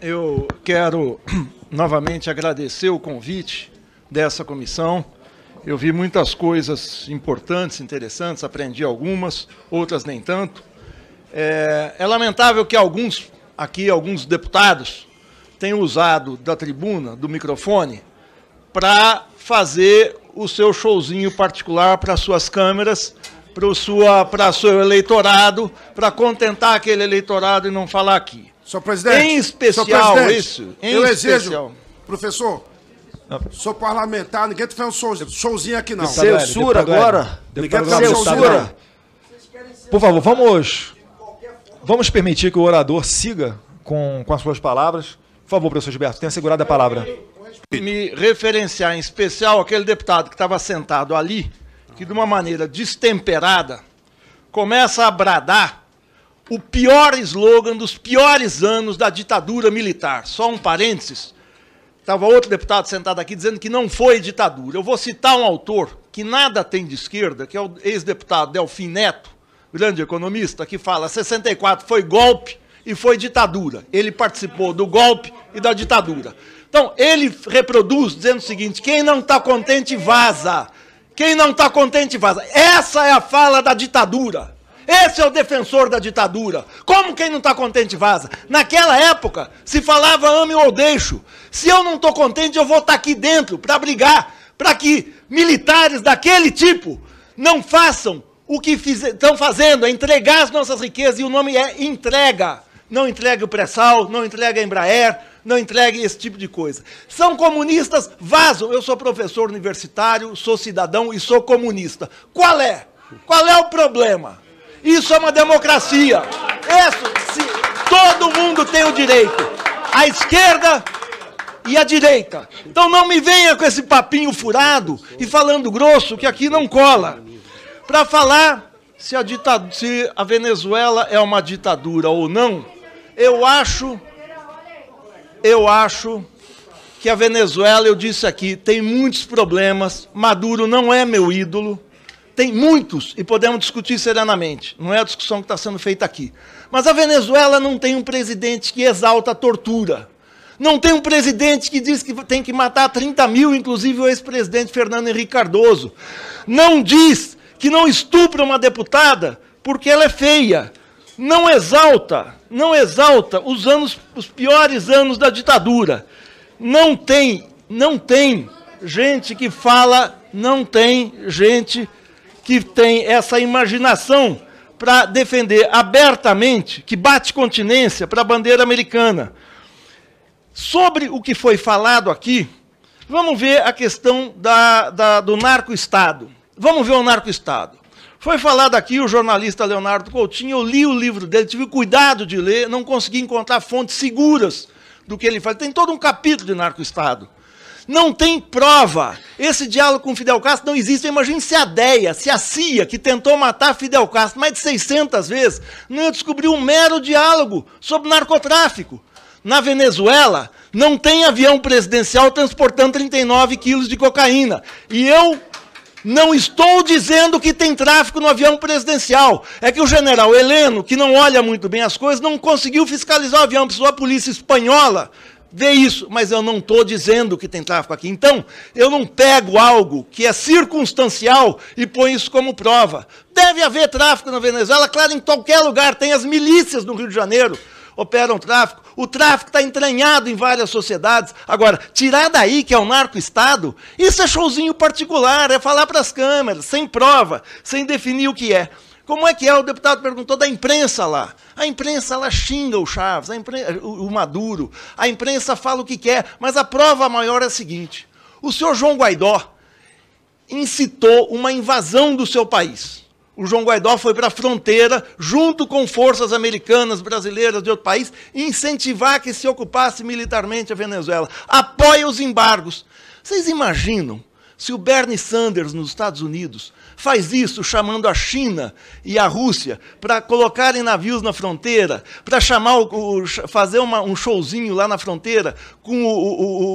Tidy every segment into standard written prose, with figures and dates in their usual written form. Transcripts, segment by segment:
Eu quero novamente agradecer o convite dessa comissão. Eu vi muitas coisas importantes, interessantes, aprendi algumas, outras nem tanto. É lamentável que alguns deputados tenham usado da tribuna, do microfone, para fazer o seu showzinho particular para suas câmeras, para o seu eleitorado, para contentar aquele eleitorado e não falar aqui. Senhor presidente, em especial isso. Eu exijo, professor, sou parlamentar, ninguém está fazendo showzinho aqui não. Censura agora? Ninguém está fazendo censura. Por favor, vamos permitir que o orador siga com as suas palavras. Por favor, professor Gilberto, tenha segurado a palavra. Me referenciar em especial aquele deputado que estava sentado ali, que de uma maneira destemperada começa a bradar o pior slogan dos piores anos da ditadura militar. Só um parênteses, estava outro deputado sentado aqui dizendo que não foi ditadura. Eu vou citar um autor que nada tem de esquerda, que é o ex-deputado Delfim Neto, grande economista, que fala 64 foi golpe e foi ditadura. Ele participou do golpe e da ditadura. Então, ele reproduz dizendo o seguinte: quem não está contente, vaza. Quem não está contente, vaza. Essa é a fala da ditadura. Esse é o defensor da ditadura. Como quem não está contente, vaza? Naquela época, se falava ame ou deixo. Se eu não estou contente, eu vou estar aqui dentro para brigar, para que militares daquele tipo não façam o que estão fazendo, é entregar as nossas riquezas, e o nome é entrega. Não entregue o pré-sal, não entregue a Embraer, não entregue esse tipo de coisa. São comunistas, vazam. Eu sou professor universitário, sou cidadão e sou comunista. Qual é? Qual é o problema? Isso é uma democracia. Todo mundo tem o direito. A esquerda e a direita. Então não me venha com esse papinho furado e falando grosso, que aqui não cola. Para falar se a Venezuela é uma ditadura ou não, eu acho que a Venezuela, eu disse aqui, tem muitos problemas. Maduro não é meu ídolo. Tem muitos, e podemos discutir serenamente. Não é a discussão que está sendo feita aqui. Mas a Venezuela não tem um presidente que exalta a tortura. Não tem um presidente que diz que tem que matar 30 mil, inclusive o ex-presidente Fernando Henrique Cardoso. Não diz que não estupra uma deputada porque ela é feia. Não exalta os piores anos da ditadura. Não tem gente que fala, não tem gente que tem essa imaginação para defender abertamente, que bate continência para a bandeira americana. Sobre o que foi falado aqui, vamos ver a questão do narco-estado. Vamos ver o narco-estado. Foi falado aqui o jornalista Leonardo Coutinho, eu li o livro dele, tive cuidado de ler, não consegui encontrar fontes seguras do que ele faz. Tem todo um capítulo de narco-estado. Não tem prova. Esse diálogo com Fidel Castro não existe. Imagine se a DEA, se a CIA, que tentou matar Fidel Castro mais de 600 vezes, não ia descobrir um mero diálogo sobre narcotráfico. Na Venezuela, não tem avião presidencial transportando 39 quilos de cocaína. E eu não estou dizendo que tem tráfico no avião presidencial. É que o general Heleno, que não olha muito bem as coisas, não conseguiu fiscalizar o avião, precisou a polícia espanhola ver isso, mas eu não estou dizendo que tem tráfico aqui. Então, eu não pego algo que é circunstancial e ponho isso como prova. Deve haver tráfico na Venezuela, claro, em qualquer lugar. Tem as milícias no Rio de Janeiro, operam tráfico. O tráfico está entranhado em várias sociedades. Agora, tirar daí que é o narco-estado, isso é showzinho particular, é falar para as câmeras, sem prova, sem definir o que é. Como é que é? O deputado perguntou da imprensa lá. A imprensa lá xinga o Chaves, o Maduro, a imprensa fala o que quer, mas a prova maior é a seguinte: o senhor João Guaidó incitou uma invasão do seu país. O João Guaidó foi para a fronteira, junto com forças americanas, brasileiras de outro país, incentivar que se ocupasse militarmente a Venezuela. Apoia os embargos. Vocês imaginam se o Bernie Sanders, nos Estados Unidos, faz isso chamando a China e a Rússia para colocarem navios na fronteira, para fazer um showzinho lá na fronteira com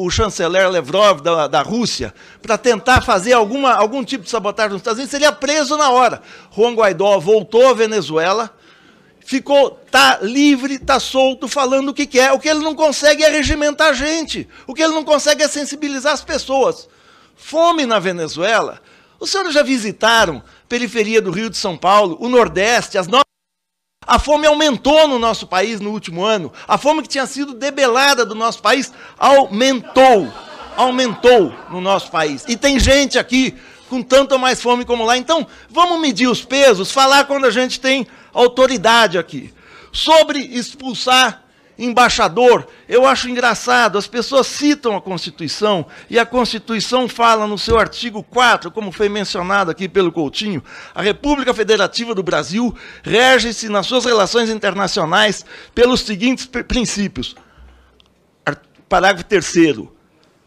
o chanceler Lavrov da Rússia, para tentar fazer algum tipo de sabotagem nos Estados Unidos, seria preso na hora. Juan Guaidó voltou à Venezuela, tá livre, tá solto, falando o que quer. O que ele não consegue é regimentar a gente. O que ele não consegue é sensibilizar as pessoas. Fome na Venezuela. Os senhores já visitaram a periferia do Rio de São Paulo, o Nordeste, a fome aumentou no nosso país no último ano. A fome que tinha sido debelada do nosso país aumentou no nosso país. E tem gente aqui com tanto ou mais fome como lá. Então, vamos medir os pesos, falar quando a gente tem autoridade aqui. Sobre expulsar embaixador, eu acho engraçado, as pessoas citam a Constituição, e a Constituição fala no seu artigo 4, como foi mencionado aqui pelo Coutinho, a República Federativa do Brasil rege-se nas suas relações internacionais pelos seguintes princípios. Parágrafo 3º,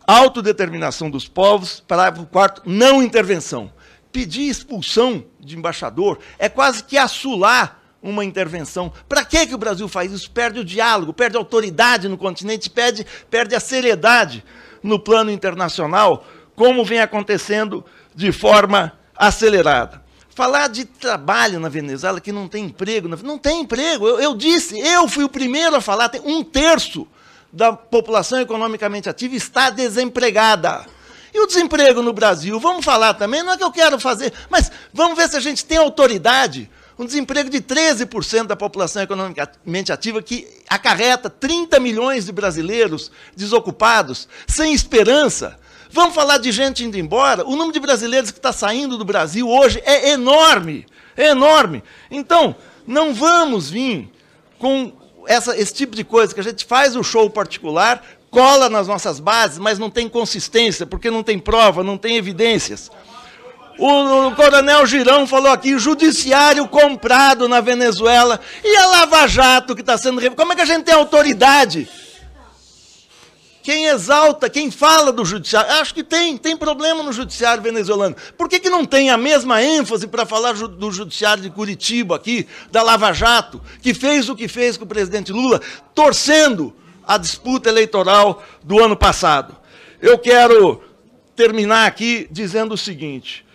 autodeterminação dos povos. Parágrafo 4º, não intervenção. Pedir expulsão de embaixador é quase que assular uma intervenção. Para que o Brasil faz isso? Perde o diálogo, perde a autoridade no continente, perde a seriedade no plano internacional, como vem acontecendo de forma acelerada. Falar de trabalho na Venezuela, que não tem emprego. Não tem emprego. Eu fui o primeiro a falar, tem 1/3 da população economicamente ativa está desempregada. E o desemprego no Brasil? Vamos falar também, não é que eu quero fazer, mas vamos ver se a gente tem autoridade. Um desemprego de 13% da população economicamente ativa, que acarreta 30 milhões de brasileiros desocupados, sem esperança. Vamos falar de gente indo embora? O número de brasileiros que está saindo do Brasil hoje é enorme, é enorme. Então, não vamos vir com esse tipo de coisa, que a gente faz o show particular, cola nas nossas bases, mas não tem consistência, porque não tem prova, não tem evidências. O coronel Girão falou aqui, judiciário comprado na Venezuela. E a Lava Jato que está sendo... Como é que a gente tem autoridade? Quem exalta, quem fala do judiciário... Acho que tem problema no judiciário venezuelano. Por que não tem a mesma ênfase para falar do judiciário de Curitiba aqui, da Lava Jato, que fez o que fez com o presidente Lula, torcendo a disputa eleitoral do ano passado? Eu quero terminar aqui dizendo o seguinte...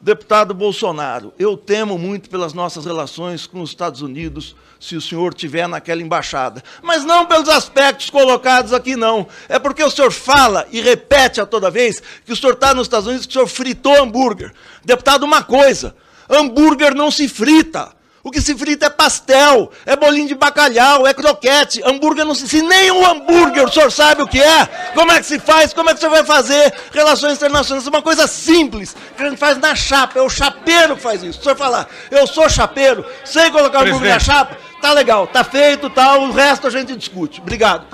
Deputado Bolsonaro, eu temo muito pelas nossas relações com os Estados Unidos, se o senhor estiver naquela embaixada. Mas não pelos aspectos colocados aqui, não. É porque o senhor fala e repete a toda vez que o senhor está nos Estados Unidos, que o senhor fritou hambúrguer. Deputado, uma coisa, hambúrguer não se frita. O que se frita é pastel, é bolinho de bacalhau, é croquete. Hambúrguer não se... Se nem um hambúrguer o senhor sabe o que é, como é que se faz, como é que o senhor vai fazer relações internacionais? É uma coisa simples, que a gente faz na chapa, é o chapeiro que faz isso. Se o senhor falar, eu sou chapeiro, sei colocar hambúrguer na chapa, tá legal, tá feito, tal, o resto a gente discute. Obrigado.